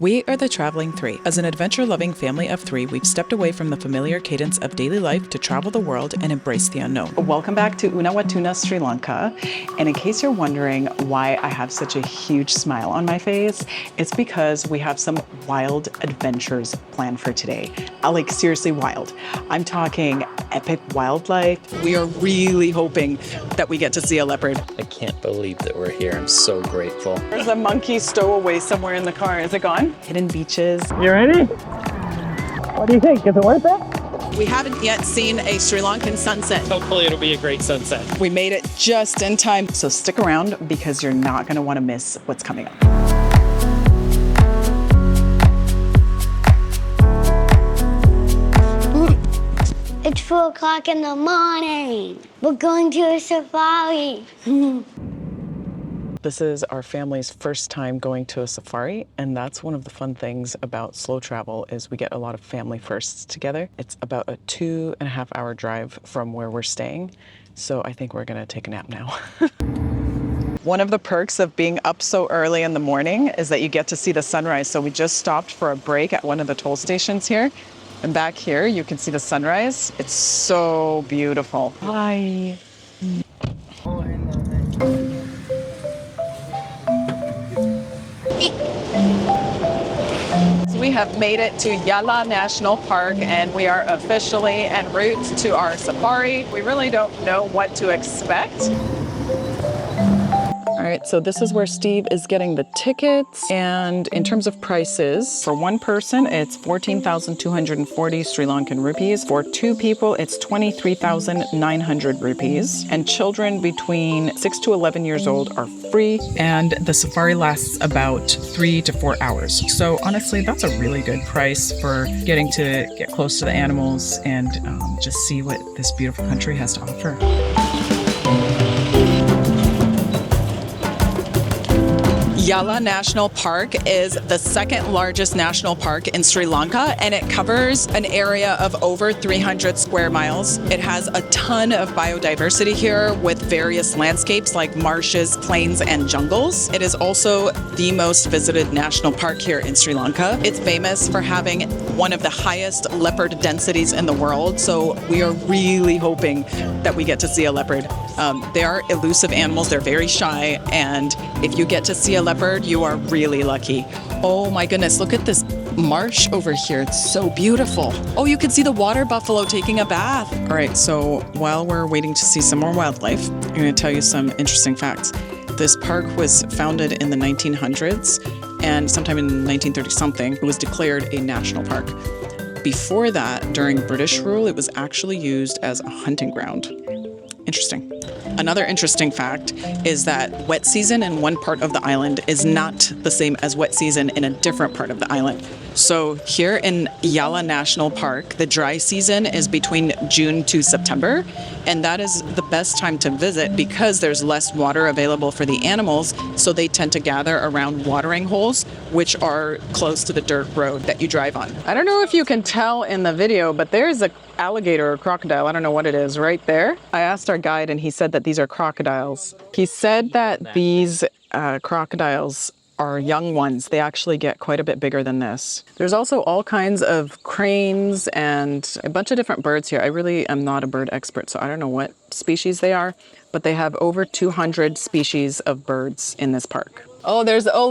We are the Traveling Three. As an adventure-loving family of three, we've stepped away from the familiar cadence of daily life to travel the world and embrace the unknown. Welcome back to Unawatuna, Sri Lanka. And in case you're wondering why I have such a huge smile on my face, it's because we have some wild adventures planned for today. Like seriously wild. I'm talking epic wildlife. We are really hoping that we get to see a leopard. I can't believe that we're here. I'm so grateful. There's a monkey stowaway somewhere in the car. Is it gone? Hidden beaches. You ready? What do you think? Is it worth it? We haven't yet seen a Sri Lankan sunset. Hopefully it'll be a great sunset. We made it just in time. So stick around because you're not going to want to miss what's coming up. It's 4 o'clock in the morning. We're going to a safari. This is our family's first time going to a safari, and that's one of the fun things about slow travel is we get a lot of family firsts together. It's about a 2.5-hour drive from where we're staying, so I think we're gonna take a nap now. One of the perks of being up so early in the morning is that you get to see the sunrise. So we just stopped for a break at one of the toll stations here, and back here you can see the sunrise. It's so beautiful. Hi. We have made it to Yala National Park and we are officially en route to our safari. We really don't know what to expect. All right, so this is where Steve is getting the tickets. And in terms of prices, for one person, it's 14,240 Sri Lankan rupees. For two people, it's 23,900 rupees. And children between 6 to 11 years old are free. And the safari lasts about 3 to 4 hours. So honestly, that's a really good price for getting to get close to the animals and just see what this beautiful country has to offer. Yala National Park is the second largest national park in Sri Lanka, and it covers an area of over 300 square miles. It has a ton of biodiversity here with various landscapes like marshes, plains, and jungles. It is also the most visited national park here in Sri Lanka. It's famous for having one of the highest leopard densities in the world, so we are really hoping that we get to see a leopard. They are elusive animals, they're very shy, and if you get to see a leopard, you are really lucky. Oh my goodness, look at this marsh over here. It's so beautiful. Oh, you can see the water buffalo taking a bath. All right, so while we're waiting to see some more wildlife, I'm going to tell you some interesting facts. This park was founded in the 1900s, and sometime in 1930-something, it was declared a national park. Before that, during British rule, it was actually used as a hunting ground. Interesting. Another interesting fact is that wet season in one part of the island is not the same as wet season in a different part of the island. So here in Yala National Park, the dry season is between June to September, and that is the best time to visit because there's less water available for the animals, so they tend to gather around watering holes, which are close to the dirt road that you drive on. I don't know if you can tell in the video, but there's a alligator or crocodile, I don't know what it is, right there. I asked our guide and he said that these are crocodiles. He said that these crocodiles are young ones. They actually get quite a bit bigger than this. There's also all kinds of cranes and a bunch of different birds here. I really am not a bird expert, so I don't know what species they are, but they have over 200 species of birds in this park. Oh,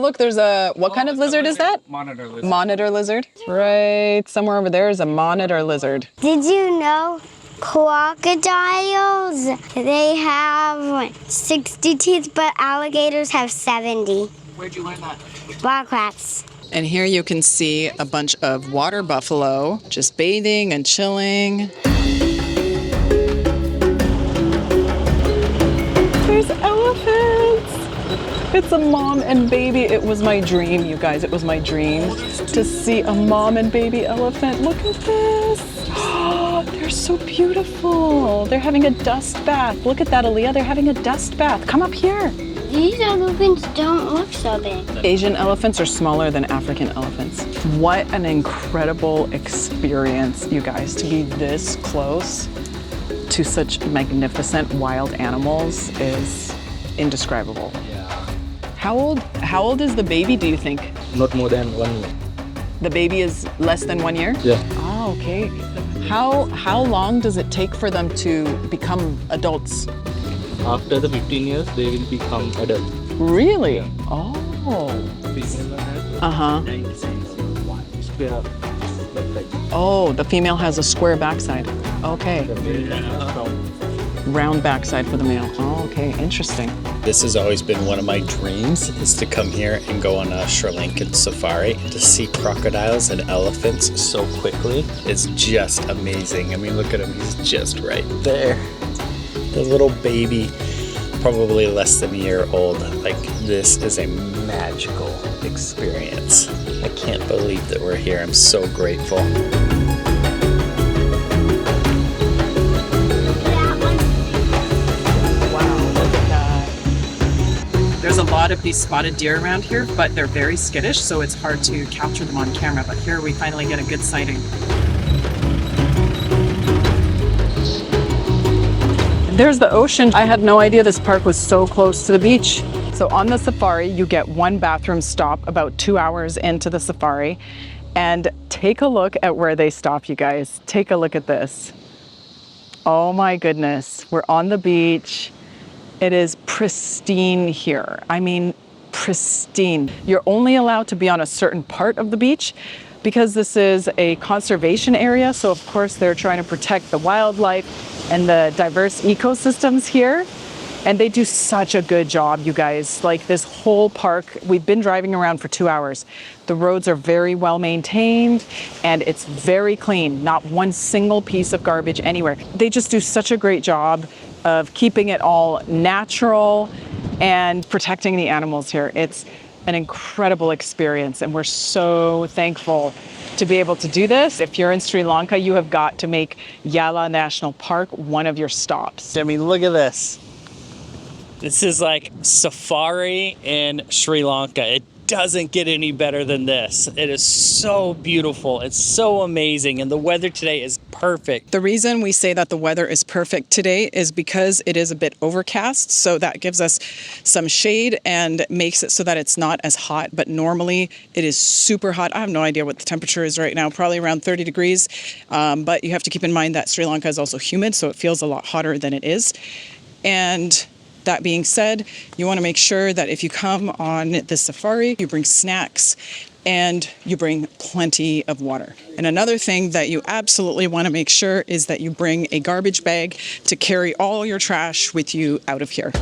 look, there's a, what kind of lizard is that? Monitor lizard. Monitor lizard. Right, somewhere over there is a monitor lizard. Did you know crocodiles, they have 60 teeth, but alligators have 70. Where'd you learn that? Rock rats. And here you can see a bunch of water buffalo just bathing and chilling. There's elephants. It's a mom and baby. It was my dream, you guys. It was my dream to see a mom and baby elephant. Look at this. Oh, they're so beautiful. They're having a dust bath. Look at that, Aaliyah. They're having a dust bath. Come up here. These elephants don't look so big. Asian elephants are smaller than African elephants. What an incredible experience, you guys, to be this close to such magnificent wild animals is indescribable. Yeah. How old is the baby, do you think? not more than 1 year. The baby is less than 1 year? Yeah. Oh, okay. How long does it take for them to become adults? After the 15 years, they will become adult. Really? Yeah. Oh. Female has Uh-huh. square backside. Oh, the female has a square backside. Okay. The male has Round backside for the male. Oh, okay. Interesting. This has always been one of my dreams, is to come here and go on a Sri Lankan safari. To see crocodiles and elephants so quickly is just amazing. I mean, look at him, he's just right there. The little baby, probably less than a year old. Like, this is a magical experience. I can't believe that we're here. I'm so grateful. There's a lot of these spotted deer around here, but they're very skittish, so it's hard to capture them on camera. But here we finally get a good sighting. There's the ocean. I had no idea this park was so close to the beach. So on the safari, you get one bathroom stop about 2 hours into the safari. And take a look at where they stop, you guys. Take a look at this. Oh my goodness, we're on the beach. It is pristine here. I mean, pristine. You're only allowed to be on a certain part of the beach because this is a conservation area. So of course they're trying to protect the wildlife and the diverse ecosystems here. And they do such a good job, you guys. Like, this whole park, we've been driving around for 2 hours. The roads are very well maintained and it's very clean. Not one single piece of garbage anywhere. They just do such a great job of keeping it all natural and protecting the animals here. It's an incredible experience and we're so thankful to be able to do this. If you're in Sri Lanka, you have got to make Yala National Park one of your stops. I mean, look at this. This is like safari in Sri Lanka. It doesn't get any better than this. It is so beautiful. It's so amazing. And the weather today is perfect. The reason we say that the weather is perfect today is because it is a bit overcast. So that gives us some shade and makes it so that it's not as hot. But normally it is super hot. I have no idea what the temperature is right now, probably around 30 degrees. But you have to keep in mind that Sri Lanka is also humid, so it feels a lot hotter than it is. And that being said, you want to make sure that if you come on this safari, you bring snacks and you bring plenty of water. And another thing that you absolutely want to make sure is that you bring a garbage bag to carry all your trash with you out of here.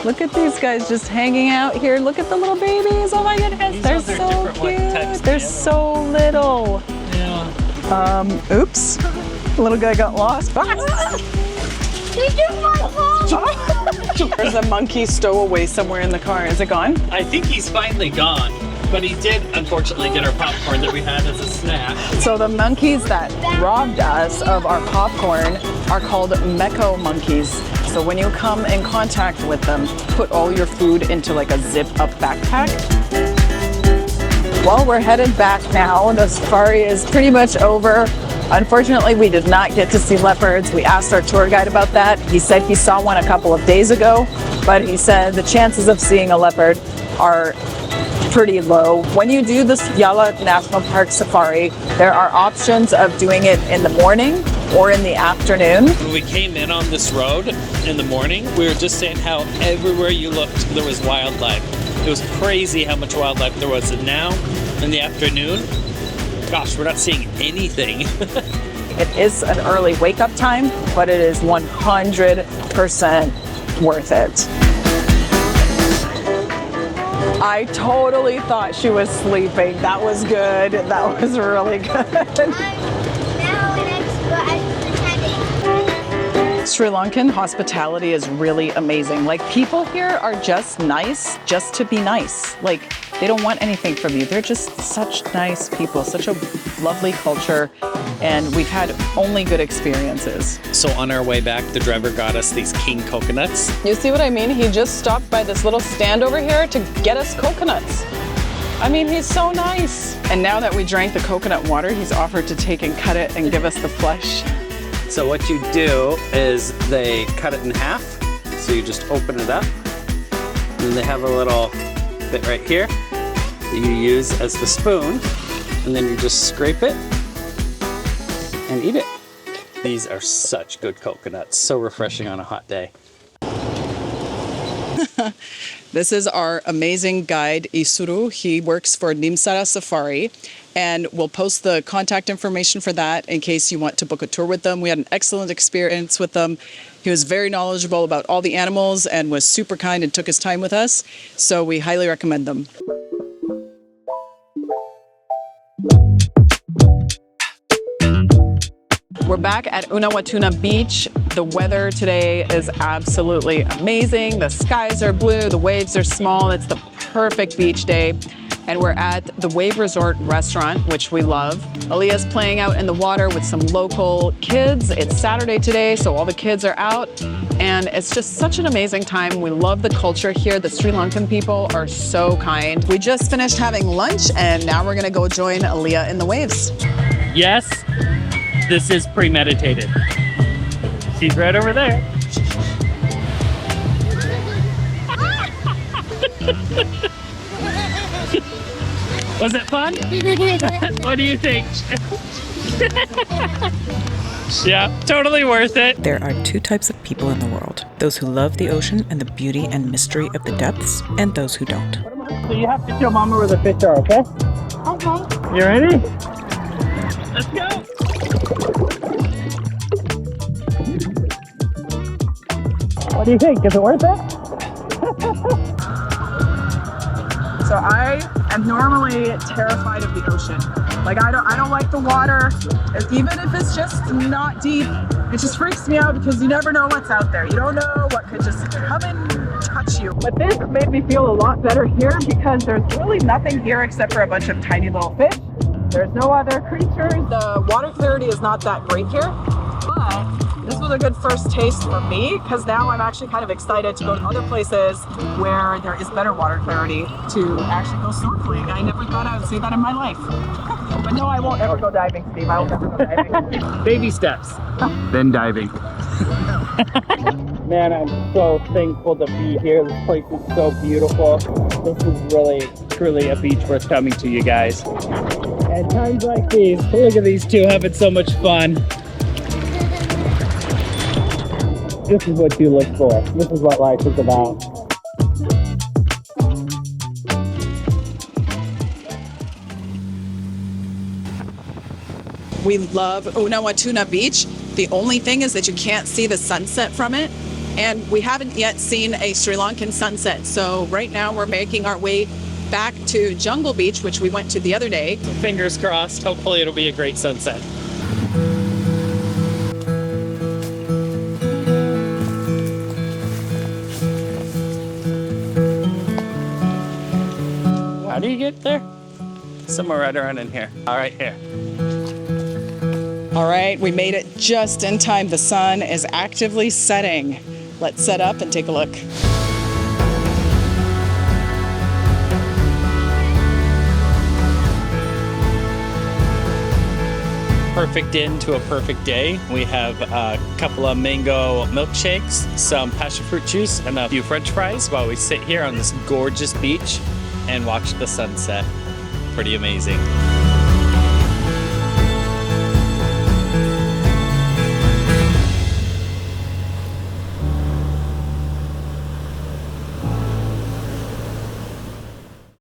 Look at these guys just hanging out here. Look at the little babies. Oh my goodness, they're so cute. They're so little. Yeah. Oops. The little guy got lost. There's a monkey stowaway somewhere in the car. Is it gone? I think he's finally gone, but he did unfortunately get our popcorn that we had as a snack. So the monkeys that robbed us of our popcorn are called meko monkeys. So when you come in contact with them, put all your food into like a zip-up backpack. Well, we're headed back now. The safari is pretty much over. Unfortunately, we did not get to see leopards. We asked our tour guide about that. He said he saw one a couple of days ago, but he said the chances of seeing a leopard are pretty low. When you do this Yala National Park safari, there are options of doing it in the morning or in the afternoon. When we came in on this road in the morning, we were just saying how everywhere you looked, there was wildlife. It was crazy how much wildlife there was. And now, in the afternoon, gosh, we're not seeing anything. It is an early wake-up time, but it is 100% worth it. I totally thought she was sleeping. That was good. That was really good. Sri Lankan hospitality is really amazing. Like, people here are just nice just to be nice. Like, they don't want anything from you. They're just such nice people, such a lovely culture, and we've had only good experiences. So on our way back, the driver got us these king coconuts. You see what I mean? He just stopped by this little stand over here to get us coconuts. I mean, he's so nice. And now that we drank the coconut water, he's offered to take and cut it and give us the flesh. So what you do is they cut it in half. So you just open it up then they have a little bit right here that you use as the spoon, and then you just scrape it and eat it. These are such good coconuts, so refreshing on a hot day. This is our amazing guide, Isuru. He works for Nimsara Safari, and we'll post the contact information for that in case you want to book a tour with them. We had an excellent experience with them. He was very knowledgeable about all the animals and was super kind and took his time with us, so we highly recommend them. We're back at Unawatuna Beach. The weather today is absolutely amazing. The skies are blue, the waves are small. It's the perfect beach day. And we're at the Wave Resort restaurant, which we love. Aaliyah's playing out in the water with some local kids. It's Saturday today, so all the kids are out. And it's just such an amazing time. We love the culture here. The Sri Lankan people are so kind. We just finished having lunch, and now we're gonna go join Aaliyah in the waves. Yes, this is premeditated. She's right over there. Was it fun? What do you think? Yeah, totally worth it. There are two types of people in the world. Those who love the ocean and the beauty and mystery of the depths, and those who don't. So you have to show Mama where the fish are, okay? Okay. You ready? Let's go. What do you think? Is it worth it? So I am normally terrified of the ocean. Like I don't like the water. Even if it's just not deep, it just freaks me out because you never know what's out there. You don't know what could just come and touch you. But this made me feel a lot better here because there's really nothing here except for a bunch of tiny little fish. There's no other creatures. The water clarity is not that great here, but this was a good first taste for me because now I'm actually kind of excited to go to other places where there is better water clarity to actually go snorkeling. I never thought I would see that in my life. But no, I won't ever go diving, Steve. I will never go diving. Baby steps, then diving. Man, I'm so thankful to be here. This place is so beautiful. This is really, Truly a beach worth coming to, you guys. at times like these, look at these two having so much fun. This is what you look for. This is what life is about. We love Unawatuna Beach. The only thing is that you can't see the sunset from it. And we haven't yet seen a Sri Lankan sunset. So right now we're making our way back to Jungle Beach, which we went to the other day. Fingers crossed. Hopefully it'll be a great sunset. How do you get there? Somewhere right around in here. All right, here. All right, we made it just in time. The sun is actively setting. Let's set up and take a look. Perfect end to a perfect day. We have a couple of mango milkshakes, some passion fruit juice, and a few French fries while we sit here on this gorgeous beach and watch the sunset. Pretty amazing.